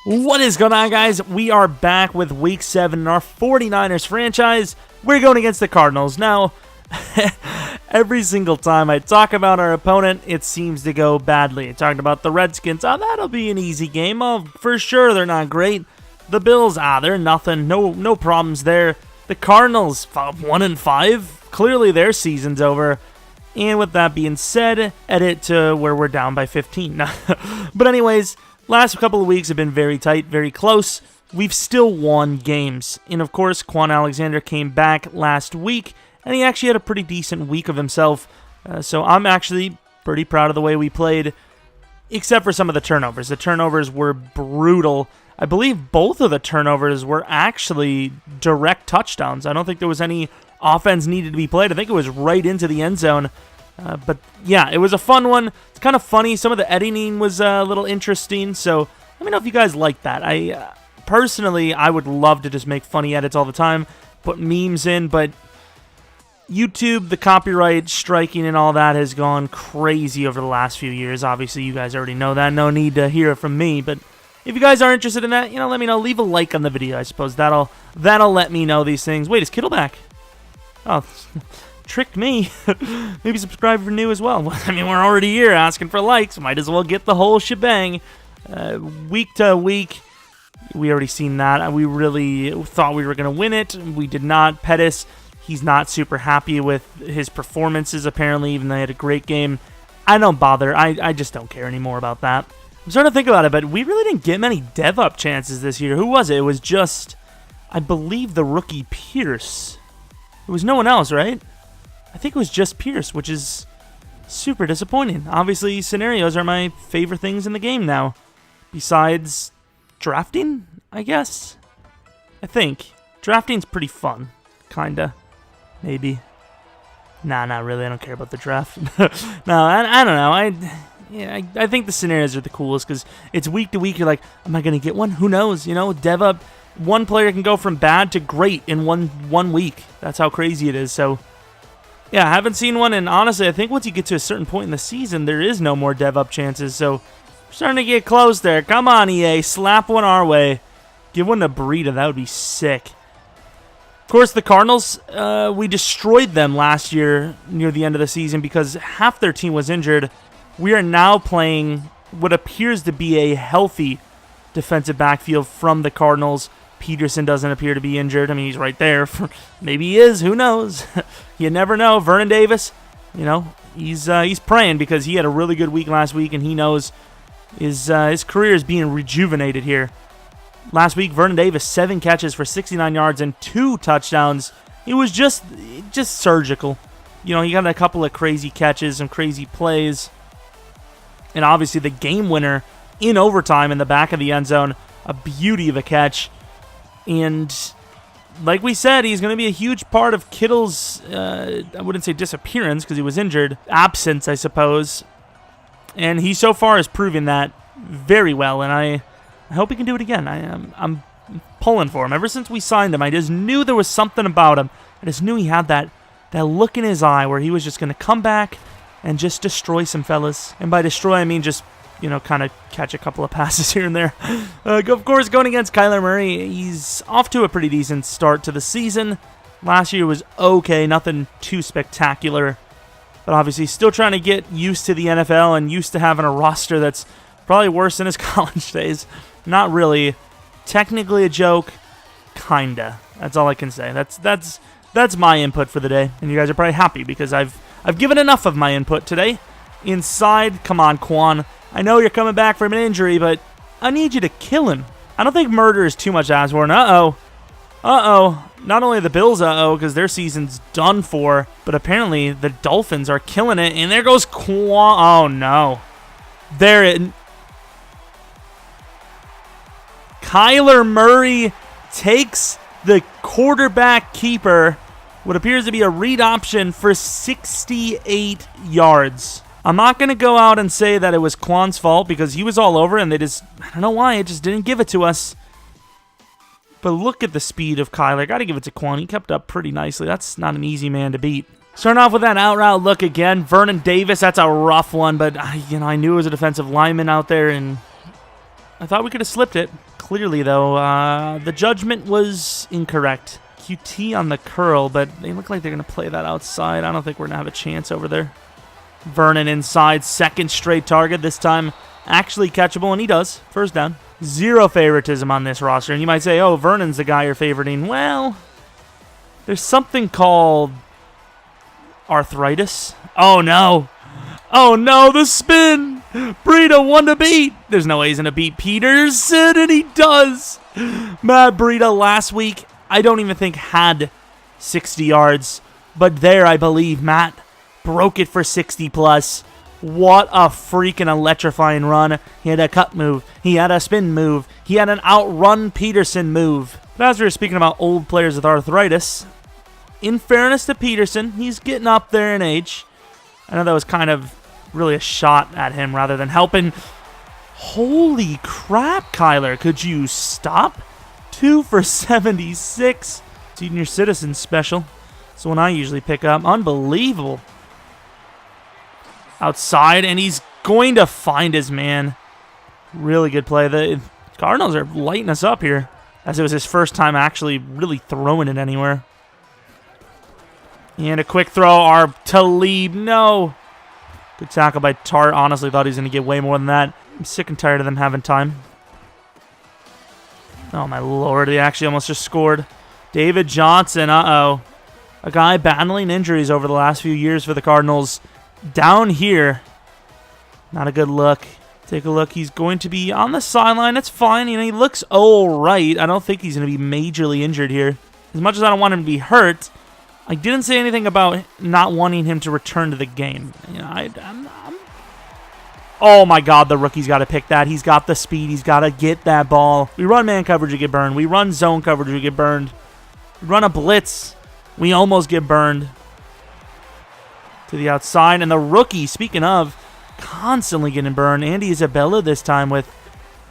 What is going on, guys? We are back with Week 7 in our 49ers franchise. We're going against the Cardinals. Now, every single time I talk about our opponent, it seems to go badly. I talked about the Redskins. Oh, that'll be an easy game. Oh, for sure, they're not great. The Bills, they're nothing. No problems there. The Cardinals, 1-5. Clearly, their season's over. And with that being said, edit to where we're down by 15. But anyways, last couple of weeks have been very tight, very close. We've still won games. And of course, Quan Alexander came back last week, and he actually had a pretty decent week of himself. So I'm actually pretty proud of the way we played, except for some of the turnovers. The turnovers were brutal. I believe both of the turnovers were actually direct touchdowns. I don't think there was any offense needed to be played. I think it was right into the end zone. But yeah, it was a fun one. It's kind of funny. Some of the editing was a little interesting. So let me know if you guys like that. Personally, I would love to just make funny edits all the time, put memes in, but YouTube, the copyright striking and all that has gone crazy over the last few years. Obviously, you guys already know that. No need to hear it from me, but if you guys are interested in that, let me know. Leave a like on the video. I suppose that'll let me know these things. Wait, is Kittle back? Oh, tricked me. Maybe subscribe if you're new as well. I mean, we're already here asking for likes. Might as well get the whole shebang. Week to week, we already seen that. We really thought we were going to win it. We did not. Pettis, he's not super happy with his performances, apparently, even though he had a great game. I don't bother. I just don't care anymore about that. I'm starting to think about it, but we really didn't get many dev-up chances this year. Who was it? It was just, I believe, the rookie Pierce. It was no one else, right? I think it was just Pierce, which is super disappointing. Obviously, scenarios are my favorite things in the game now. Besides drafting, I guess? I think. Drafting's pretty fun. Kinda. Maybe. Nah, not really. I don't care about the draft. No, I don't know. I think the scenarios are the coolest because it's week to week. You're like, am I going to get one? Who knows? Dev up. One player can go from bad to great in one week. That's how crazy it is. So, yeah, I haven't seen one. And honestly, I think once you get to a certain point in the season, there is no more dev up chances. So, we're starting to get close there. Come on, EA. Slap one our way. Give one to Burrito. That would be sick. Of course, the Cardinals, we destroyed them last year near the end of the season because half their team was injured. We are now playing what appears to be a healthy defensive backfield from the Cardinals. Peterson doesn't appear to be injured. I mean, he's right there. Maybe he is. Who knows? You never know. Vernon Davis, he's praying because he had a really good week last week, and he knows his career is being rejuvenated here. Last week, Vernon Davis, 7 catches for 69 yards and 2 touchdowns. It was just surgical. He got a couple of crazy catches, some crazy plays. And obviously the game winner in overtime in the back of the end zone. A beauty of a catch. And like we said, he's going to be a huge part of Kittle's, I wouldn't say disappearance because he was injured. Absence, I suppose. And he so far has proven that very well. And I hope he can do it again. I'm pulling for him. Ever since we signed him, I just knew there was something about him. I just knew he had that look in his eye where he was just going to come back and just destroy some fellas. And by destroy, I mean just, kind of catch a couple of passes here and there. Of course, going against Kyler Murray, he's off to a pretty decent start to the season. Last year was okay, nothing too spectacular. But obviously, still trying to get used to the NFL and used to having a roster that's probably worse than his college days. Not really. Technically a joke. Kinda. That's all I can say. That's my input for the day. And you guys are probably happy because I've given enough of my input today. Inside, come on, Quan. I know you're coming back from an injury, but I need you to kill him. I don't think murder is too much to ask for. And uh-oh. Not only the Bills because their season's done for, but apparently the Dolphins are killing it. And there goes Quan. Oh, no. Kyler Murray takes the quarterback keeper, what appears to be a read option, for 68 yards. I'm not going to go out and say that it was Quan's fault because he was all over and I don't know why, it just didn't give it to us. But look at the speed of Kyler. Got to give it to Quan. He kept up pretty nicely. That's not an easy man to beat. Starting off with that out route look again. Vernon Davis, that's a rough one, but I knew it was a defensive lineman out there, and I thought we could have slipped it. clearly, though. The judgment was incorrect. QT on the curl, but they look like they're going to play that outside. I don't think we're going to have a chance over there. Vernon inside, second straight target, this time actually catchable, and he does. First down. Zero favoritism on this roster, and you might say, oh, Vernon's the guy you're favoriting. Well, there's something called arthritis. Oh, no. Oh, no, the spin. Breida won to beat. There's no way he's going to beat Peterson, and he does. Matt Breida last week, I don't even think had 60 yards. But there, I believe, Matt broke it for 60 plus. What a freaking electrifying run. He had a cut move. He had a spin move. He had an outrun Peterson move. But as we were speaking about old players with arthritis, in fairness to Peterson, he's getting up there in age. I know that was kind of really a shot at him rather than helping. Holy crap, Kyler. Could you stop? 2 for 76. Senior Citizen special. That's the one I usually pick up. Unbelievable. Outside, and he's going to find his man. Really good play. The Cardinals are lighting us up here, as it was his first time actually really throwing it anywhere. And a quick throw. Our Talib. No. Good tackle by Tart. Honestly, thought he was going to get way more than that. I'm sick and tired of them having time. Oh, my Lord. He actually almost just scored. David Johnson. Uh-oh. A guy battling injuries over the last few years for the Cardinals. Down here. Not a good look. Take a look. He's going to be on the sideline. That's fine. You know, he looks all right. I don't think he's going to be majorly injured here. As much as I don't want him to be hurt, I didn't say anything about not wanting him to return to the game. You know, oh, my God, the rookie's got to pick that. He's got the speed. He's got to get that ball. We run man coverage, we get burned. We run zone coverage, we get burned. We run a blitz. We almost get burned. To the outside, and the rookie, speaking of, constantly getting burned. Andy Isabella this time with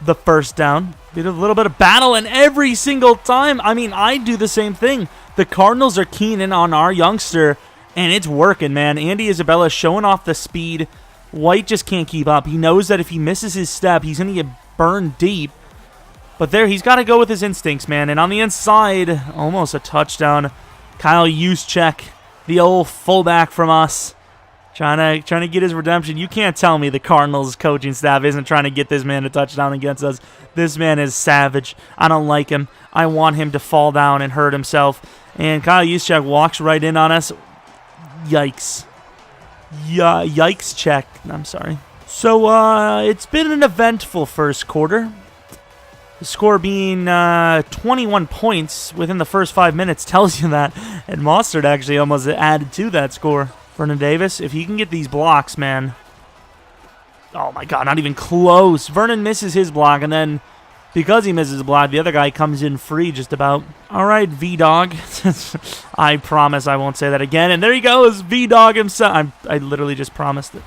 the first down. Did a little bit of battle, and every single time, I mean, I do the same thing. The Cardinals are keen in on our youngster, and it's working, man. Andy Isabella showing off the speed. White just can't keep up. He knows that if he misses his step, he's going to get burned deep. But there, he's got to go with his instincts, man. And on the inside, almost a touchdown. Kyle Juszczyk, the old fullback from us, trying to get his redemption. You can't tell me the Cardinals coaching staff isn't trying to get this man a touchdown against us. This man is savage. I don't like him. I want him to fall down and hurt himself. And Kyle Juszczyk walks right in on us. Yikes. Yikes check. I'm sorry. So it's been an eventful first quarter. The score being 21 points within the first 5 minutes tells you that. And Mostert actually almost added to that score. Vernon Davis, if he can get these blocks, man. Oh, my God, not even close. Vernon misses his block, and then because he misses the block, the other guy comes in free just about. All right, V-Dog. I promise I won't say that again. And there he goes, V-Dog himself. I literally just promised it.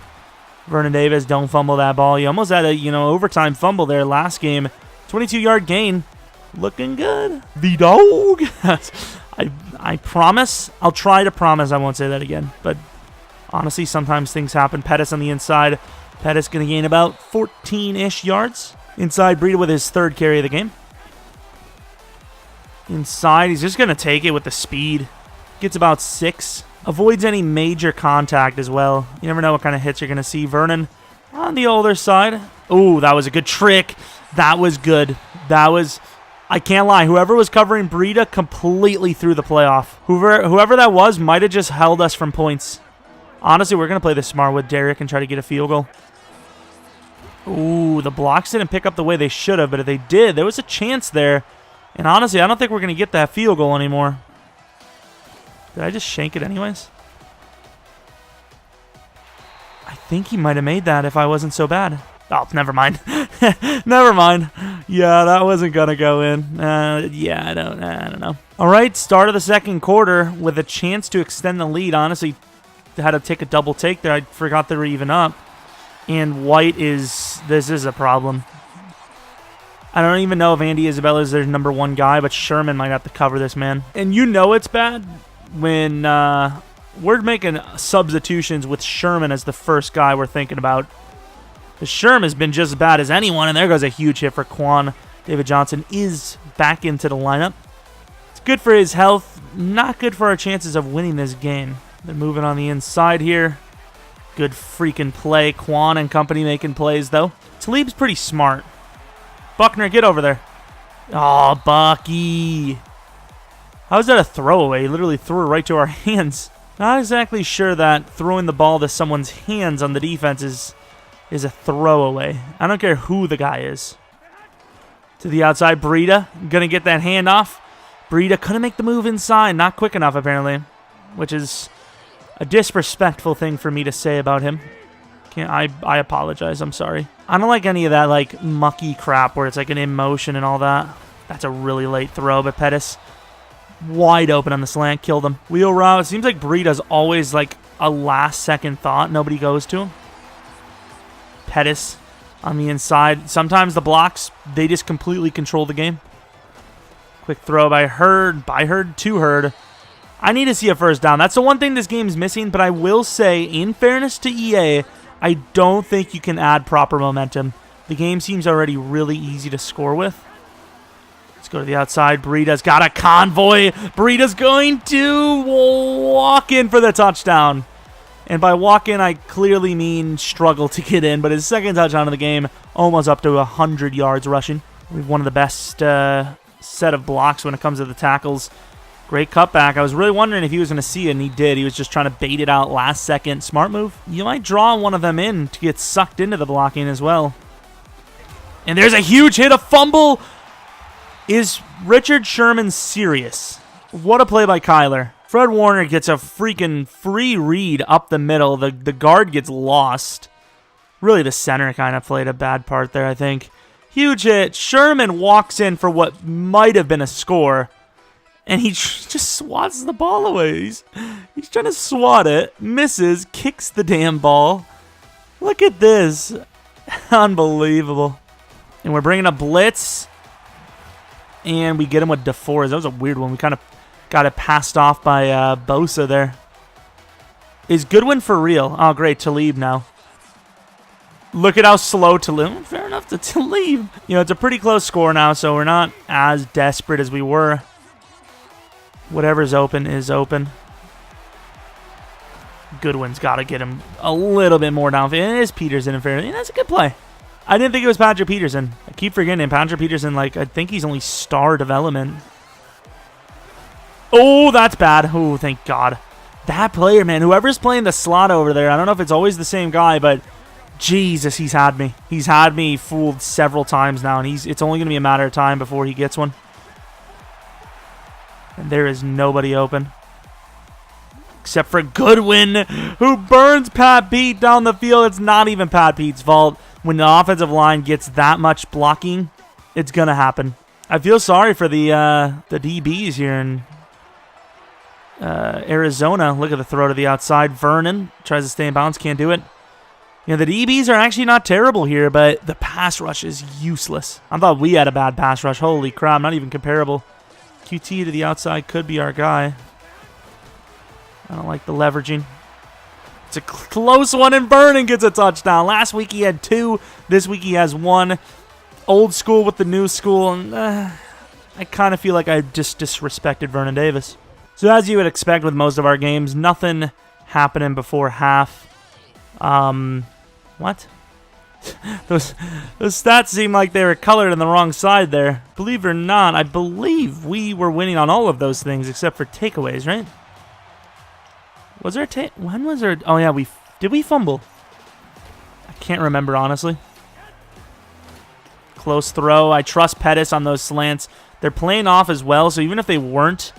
Vernon Davis, don't fumble that ball. You almost had a overtime fumble there last game. 22-yard gain. Looking good. V-Dog. I promise. I'll try to promise I won't say that again. But honestly, sometimes things happen. Pettis on the inside. Pettis going to gain about 14-ish yards. Inside, Breida with his third carry of the game. Inside, he's just going to take it with the speed. Gets about 6. Avoids any major contact as well. You never know what kind of hits you're going to see. Vernon on the older side. Ooh, that was a good trick. That was good. That was... I can't lie. Whoever was covering Breida completely threw the play off. Whoever that was might have just held us from points. Honestly, we're going to play this smart with Derek and try to get a field goal. Ooh, the blocks didn't pick up the way they should have, but if they did, there was a chance there. And honestly, I don't think we're going to get that field goal anymore. Did I just shank it anyways? I think he might have made that if I wasn't so bad. Oh, never mind. Never mind. Yeah, that wasn't going to go in. Yeah, I don't know. All right, start of the second quarter with a chance to extend the lead. Honestly, had to take a double take there. I forgot they were even up. And White is... This is a problem. I don't even know if Andy Isabella is their number one guy, but Sherman might have to cover this, man. And you know it's bad when we're making substitutions with Sherman as the first guy we're thinking about. Because Sherman has been just as bad as anyone, and there goes a huge hit for Quan. David Johnson is back into the lineup. It's good for his health, not good for our chances of winning this game. They're moving on the inside here. Good freaking play. Quan and company making plays, though. Talib's pretty smart. Buckner, get over there. Oh, Bucky. How is that a throwaway? He literally threw it right to our hands. Not exactly sure that throwing the ball to someone's hands on the defense is a throwaway. I don't care who the guy is. To the outside, Breida. Gonna get that handoff. Breida couldn't make the move inside. Not quick enough, apparently. Which is a disrespectful thing for me to say about him. I apologize. I'm sorry. I don't like any of that like mucky crap where it's like an in motion and all that. That's a really late throw, but Pettis wide open on the slant, killed him. Wheel route. It seems like Breida's always like a last second thought. Nobody goes to him. Pettis on the inside. Sometimes the blocks, they just completely control the game. Quick throw by Hurd. To Hurd. I need to see a first down. That's the one thing this game's missing, but I will say, in fairness to EA, I don't think you can add proper momentum. The game seems already really easy to score with. Let's go to the outside. Breida's got a convoy. Breida's going to walk in for the touchdown. And by walk in, I clearly mean struggle to get in, but his second touchdown of the game, almost up to 100 yards rushing. We have one of the best set of blocks when it comes to the tackles. Great cutback. I was really wondering if he was going to see it, and he did. He was just trying to bait it out last second. Smart move. You might draw one of them in to get sucked into the blocking as well. And there's a huge hit, a fumble. Is Richard Sherman serious? What a play by Kyler. Fred Warner gets a freaking free read up the middle. The guard gets lost. Really, the center kind of played a bad part there, I think. Huge hit. Sherman walks in for what might have been a score. And he just swats the ball away. He's trying to swat it. Misses. Kicks the damn ball. Look at this. Unbelievable. And we're bringing a blitz. And we get him with DeForest. That was a weird one. We kind of got it passed off by Bosa there. Is Goodwin for real? Oh, great. Talib now. Look at how slow Talib. Fair enough to Talib. You know, it's a pretty close score now, so we're not as desperate as we were. Whatever's open is open. Goodwin's got to get him a little bit more downfield. It is Peterson in fairness. That's a good play. I didn't think it was Patrick Peterson. I keep forgetting him. Patrick Peterson, like, I think he's only star development. Oh, that's bad. Oh, thank God. That player, man, whoever's playing the slot over there, I don't know if it's always the same guy, but Jesus, he's had me. He's had me fooled several times now, and it's only going to be a matter of time before he gets one. And there is nobody open. Except for Goodwin, who burns Pat Pete down the field. It's not even Pat Pete's fault. When the offensive line gets that much blocking, it's going to happen. I feel sorry for the DBs here in Arizona. Look at the throw to the outside. Vernon tries to stay in bounds, can't do it. You know, the DBs are actually not terrible here, but the pass rush is useless. I thought we had a bad pass rush. Holy crap, not even comparable. QT to the outside could be our guy. I don't like the leveraging. It's a close one, and Vernon gets a touchdown. Last week he had 2. This week he has 1. Old school with the new school. And I kind of feel like I just disrespected Vernon Davis. So as you would expect with most of our games, nothing happening before half. What? Those stats seem like they were colored on the wrong side there. Believe it or not, I believe we were winning on all of those things except for takeaways, right? Was there when was there? Oh yeah, did we fumble? I can't remember, honestly. Close throw. I trust Pettis on those slants. They're playing off as well, so even if they weren't,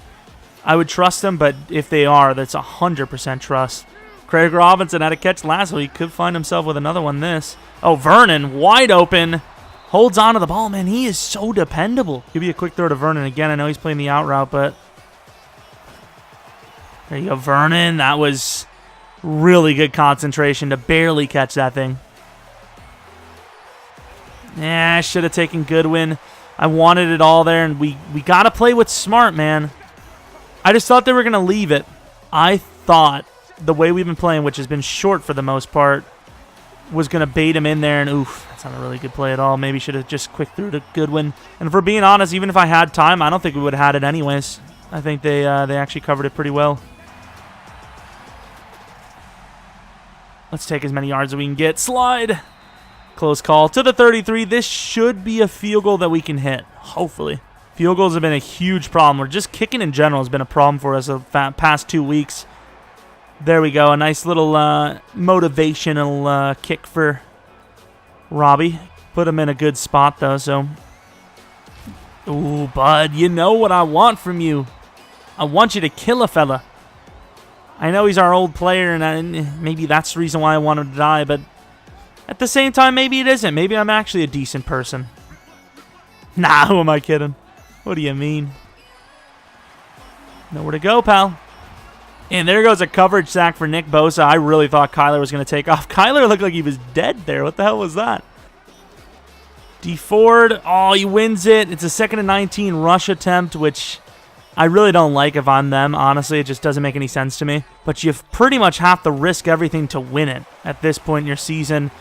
I would trust them, but if they are, that's 100% trust. Craig Robinson had a catch last week. Could find himself with another one this. Oh, Vernon, wide open. Holds on to the ball, man. He is so dependable. Give you a quick throw to Vernon again. I know he's playing the out route, but there you go, Vernon. That was really good concentration to barely catch that thing. Yeah, I should have taken Goodwin. I wanted it all there, and we got to play with smart, man. I just thought they were going to leave it. I thought the way we've been playing, which has been short for the most part, was going to bait him in there, and oof. That's not a really good play at all. Maybe should have just quick through to Goodwin. And if we're being honest, even if I had time, I don't think we would have had it anyways. I think they actually covered it pretty well. Let's take as many yards as we can get. Slide. Close call to the 33. This should be a field goal that we can hit, hopefully. Field goals have been a huge problem. Or just kicking in general has been a problem for us the past 2 weeks. There we go. A nice little motivational kick for Robbie. Put him in a good spot, though, so... Ooh, bud, you know what I want from you. I want you to kill a fella. I know he's our old player, and maybe that's the reason why I want him to die, but at the same time, maybe it isn't. Maybe I'm actually a decent person. Nah, who am I kidding? What do you mean? Nowhere to go, pal. And there goes a coverage sack for Nick Bosa. I really thought Kyler was going to take off. Kyler looked like he was dead there. What the hell was that? D Ford, oh, he wins it. It's a 2nd and 19 rush attempt, which I really don't like if I'm them. Honestly, it just doesn't make any sense to me. But you pretty much have to risk everything to win it at this point in your season,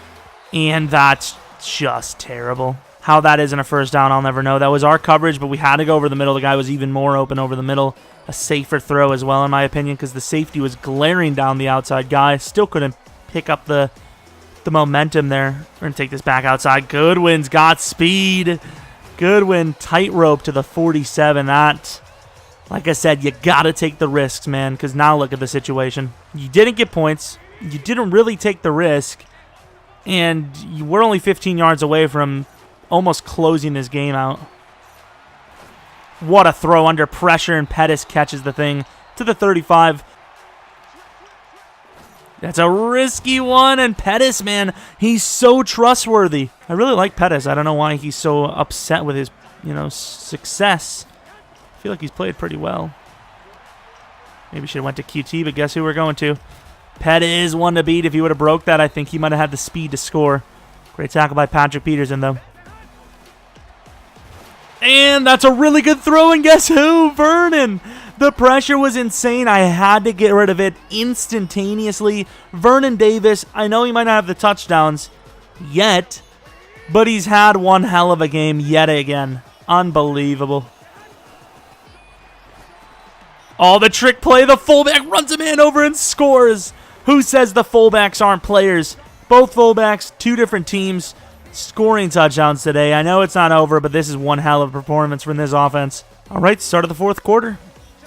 and that's just terrible. How that isn't a first down, I'll never know. That was our coverage, but we had to go over the middle. The guy was even more open over the middle. A safer throw as well, in my opinion, because the safety was glaring down the outside guy. Still couldn't pick up the momentum there. We're going to take this back outside. Goodwin's got speed. Goodwin tightrope to the 47. That, like I said, you got to take the risks, man, because now look at the situation. You didn't get points. You didn't really take the risk, and we're only 15 yards away from almost closing this game out. What a throw under pressure, and Pettis catches the thing to the 35. That's a risky one, and Pettis, man, he's so trustworthy. I really like Pettis. I don't know why he's so upset with his, success. I feel like he's played pretty well. Maybe should have went to QT, but guess who we're going to? Pettis, one to beat. If he would have broke that, I think he might have had the speed to score. Great tackle by Patrick Peterson, though. And that's a really good throw, and guess who? Vernon. The pressure was insane. I had to get rid of it instantaneously. Vernon Davis, I know he might not have the touchdowns yet, but he's had one hell of a game yet again. Unbelievable. Oh, the trick play. The fullback runs a man over and scores. Who says the fullbacks aren't players? Both fullbacks, 2 different teams. Scoring touchdowns today. I know it's not over, but this is one hell of a performance from this offense. All right, start of the 4th quarter.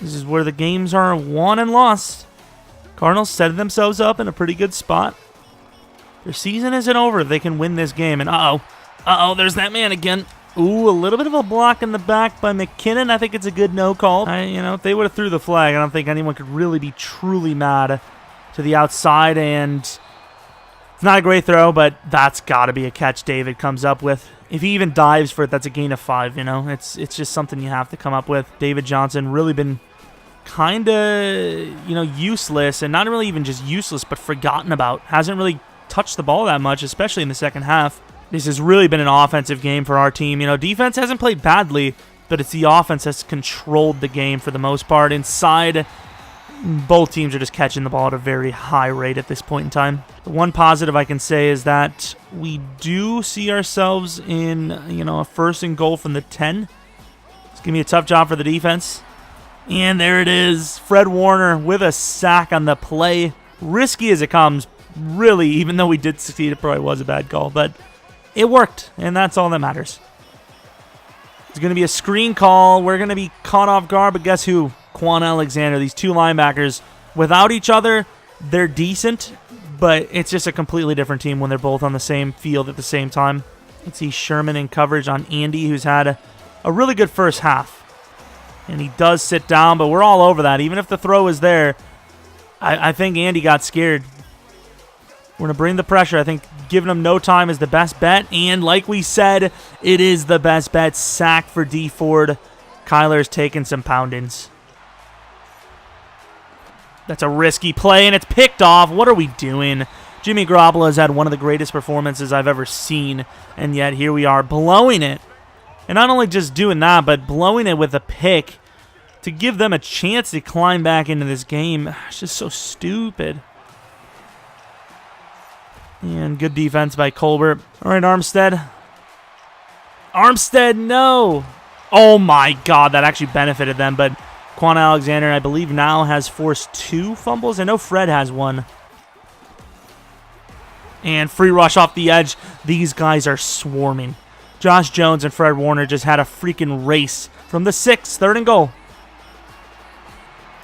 This is where the games are won and lost. Cardinals setting themselves up in a pretty good spot. Their season isn't over. They can win this game. And there's that man again. Ooh, a little bit of a block in the back by McKinnon. I think it's a good no call. If they would have threw the flag, I don't think anyone could really be truly mad to the outside. And it's not a great throw, but that's got to be a catch David comes up with. If he even dives for it, that's a gain of 5, It's just something you have to come up with. David Johnson really been kind of, useless, and not really even just useless, but forgotten about. Hasn't really touched the ball that much, especially in the second half. This has really been an offensive game for our team. Defense hasn't played badly, but it's the offense that's controlled the game for the most part. Inside, both teams are just catching the ball at a very high rate at this point in time. The one positive I can say is that we do see ourselves in, a 1st and goal from the 10. It's going to be a tough job for the defense. And there it is. Fred Warner with a sack on the play. Risky as it comes, really, even though we did succeed, it probably was a bad call, but it worked, and that's all that matters. It's going to be a screen call. We're going to be caught off guard, but guess who? Quan Alexander. These 2 linebackers, without each other, they're decent, but it's just a completely different team when they're both on the same field at the same time. Let's see Sherman in coverage on Andy, who's had a really good first half. And he does sit down, but we're all over that. Even if the throw is there, I think Andy got scared. We're going to bring the pressure. I think giving him no time is the best bet. And like we said, it is the best bet. Sack for D Ford. Kyler's taking some poundings. That's a risky play, and it's picked off. What are we doing? Jimmy Garoppolo has had one of the greatest performances I've ever seen, and yet here we are blowing it. And not only just doing that, but blowing it with a pick to give them a chance to climb back into this game. It's just so stupid. And good defense by Colbert. All right, Armstead. Armstead, no! Oh my god, that actually benefited them, but Quan Alexander, I believe, now has forced 2 fumbles. I know Fred has 1. And free rush off the edge. These guys are swarming. Josh Jones and Fred Warner just had a freaking race from the 6, 3rd and goal.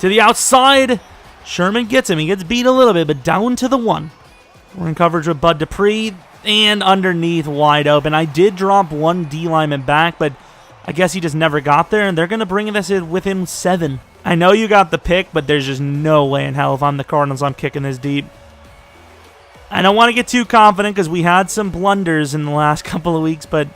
To the outside. Sherman gets him. He gets beat a little bit, but down to the 1. We're in coverage with Bud Dupree. And underneath, wide open. I did drop 1 D lineman back, but I guess he just never got there, and they're going to bring this in within 7. I know you got the pick, but there's just no way in hell if I'm the Cardinals I'm kicking this deep. I don't want to get too confident because we had some blunders in the last couple of weeks, but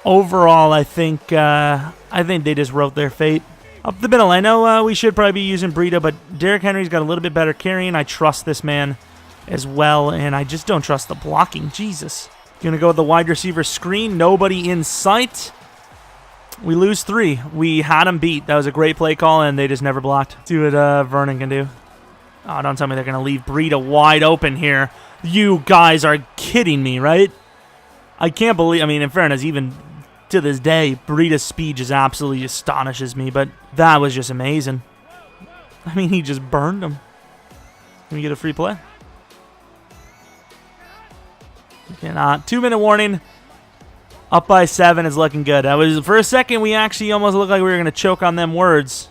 overall, I think they just wrote their fate. Up the middle, I know we should probably be using Breida, but Derrick Henry's got a little bit better carrying. I trust this man as well, and I just don't trust the blocking. Jesus. Going to go with the wide receiver screen. Nobody in sight. We lose 3. We had them beat. That was a great play call, and they just never blocked. See what Vernon can do. Oh, don't tell me they're going to leave Breida wide open here. You guys are kidding me, right? I can't believe... I mean, in fairness, even to this day, Breida's speed just absolutely astonishes me, but that was just amazing. I mean, he just burned him. Can we get a free play? We cannot. 2-minute warning. Up by 7 is looking good. That was, for a second, we actually almost looked like we were going to choke on them words.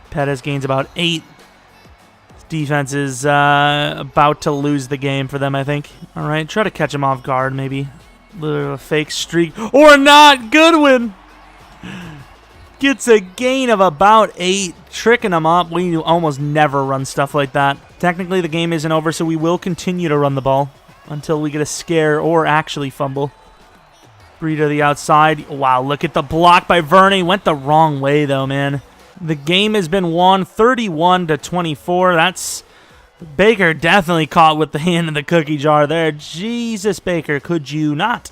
Pettis gains about 8. His defense is about to lose the game for them, I think. All right, try to catch him off guard, maybe. A little fake streak. Or not! Goodwin! Gets a gain of about 8. Tricking him up. We almost never run stuff like that. Technically, the game isn't over, so we will continue to run the ball until we get a scare or actually fumble. Breida the outside. Wow, look at the block by Verney. Went the wrong way, though, man. The game has been won 31-24. That's... Baker definitely caught with the hand in the cookie jar there. Jesus, Baker, could you not?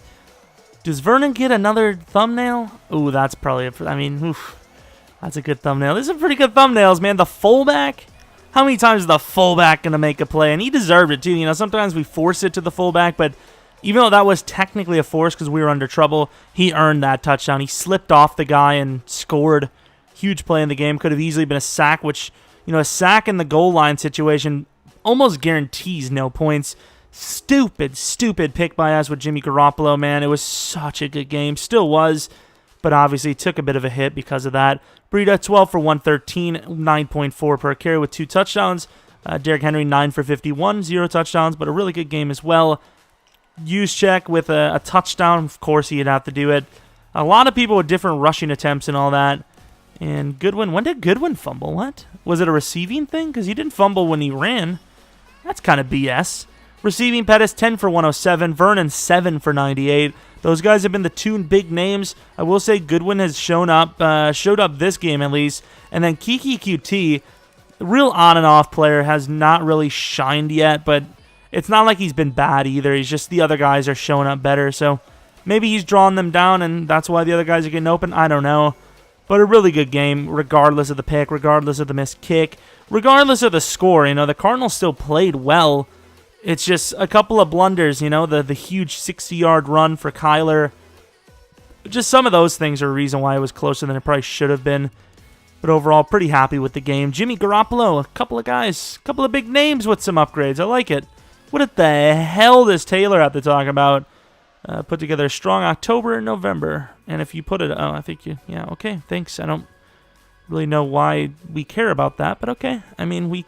Does Vernon get another thumbnail? Ooh, that's probably... I mean, oof, that's a good thumbnail. These are pretty good thumbnails, man. The fullback... How many times is the fullback going to make a play? And he deserved it, too. You know, sometimes we force it to the fullback, but even though that was technically a force because we were under trouble, he earned that touchdown. He slipped off the guy and scored. Huge play in the game. Could have easily been a sack, which, you know, a sack in the goal line situation almost guarantees no points. Stupid pick by us with Jimmy Garoppolo, man. It was such a good game. Still was, but obviously took a bit of a hit because of that. Breida, 12 for 113, 9.4 per carry with 2 touchdowns. Derrick Henry, 9 for 51, 0 touchdowns, but a really good game as well. Juszczyk with a touchdown. Of course, he'd have to do it. A lot of people with different rushing attempts and all that. And Goodwin, when did Goodwin fumble? What? Was it a receiving thing? Because he didn't fumble when he ran. That's kind of BS. Receiving, Pettis, 10 for 107. Vernon, 7 for 98. Those guys have been the 2 big names. I will say Goodwin has showed up this game at least. And then Kiki QT, real on and off player, has not really shined yet, but it's not like he's been bad either. He's just the other guys are showing up better. So maybe he's drawing them down and that's why the other guys are getting open. I don't know. But a really good game, regardless of the pick, regardless of the missed kick, regardless of the score. You know, the Cardinals still played well. It's just a couple of blunders, you know, the huge 60-yard run for Kyler. Just some of those things are a reason why it was closer than it probably should have been. But overall, pretty happy with the game. Jimmy Garoppolo, a couple of guys, a couple of big names with some upgrades. I like it. What the hell does Taylor have to talk about? Put together a strong October and November. And if you put it... Oh, I think you... Yeah, okay, thanks. I don't really know why we care about that, but okay. I mean, we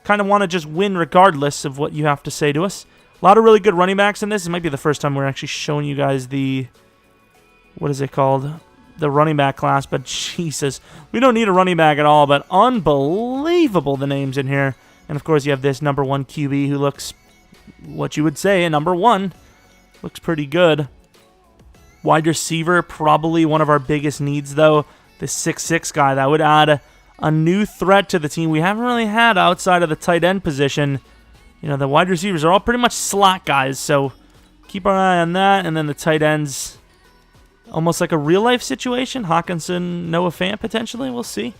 kind of want to just win regardless of what you have to say to us. A lot of really good running backs in this. This might be the first time we're actually showing you guys the... What is it called? The running back class, but Jesus. We don't need a running back at all, but unbelievable the names in here. And, of course, you have this number 1 QB who looks, what you would say, a number 1. Looks pretty good. Wide receiver, probably one of our biggest needs, though. The 6'6" guy. That would add a new threat to the team we haven't really had outside of the tight end position. You know, the wide receivers are all pretty much slot guys, so keep our eye on that. And then the tight ends, almost like a real-life situation. Hawkinson, Noah Fant, potentially. We'll see.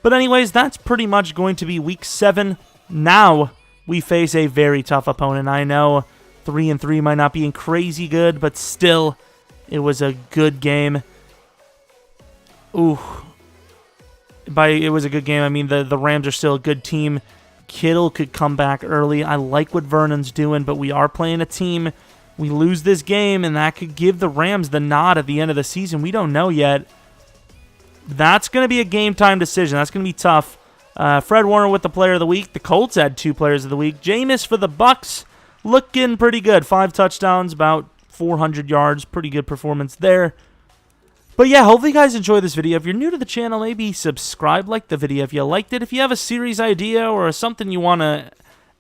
But anyways, that's pretty much going to be Week 7. Now, we face a very tough opponent. I know 3-3 might not be crazy good, but still, it was a good game. Ooh. It was a good game, I mean, the Rams are still a good team. Kittle could come back early. I like what Vernon's doing, but we are playing a team. We lose this game, and that could give the Rams the nod at the end of the season. We don't know yet. That's going to be a game-time decision. That's going to be tough. Fred Warner with the Player of the Week. The Colts had 2 Players of the Week. Jameis for the Bucks, looking pretty good. 5 touchdowns, about 400 yards. Pretty good performance there. But yeah, hopefully you guys enjoy this video. If you're new to the channel, maybe subscribe, like the video if you liked it. If you have a series idea or something you want to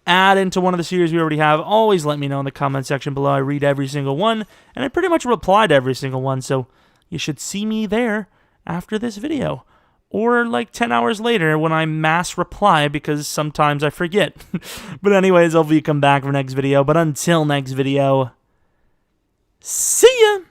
add into one of the series we already have, always let me know in the comment section below. I read every single one, and I pretty much reply to every single one, so you should see me there after this video. Or like 10 hours later when I mass reply, because sometimes I forget. But anyways, hopefully you come back for next video. But until next video, see ya!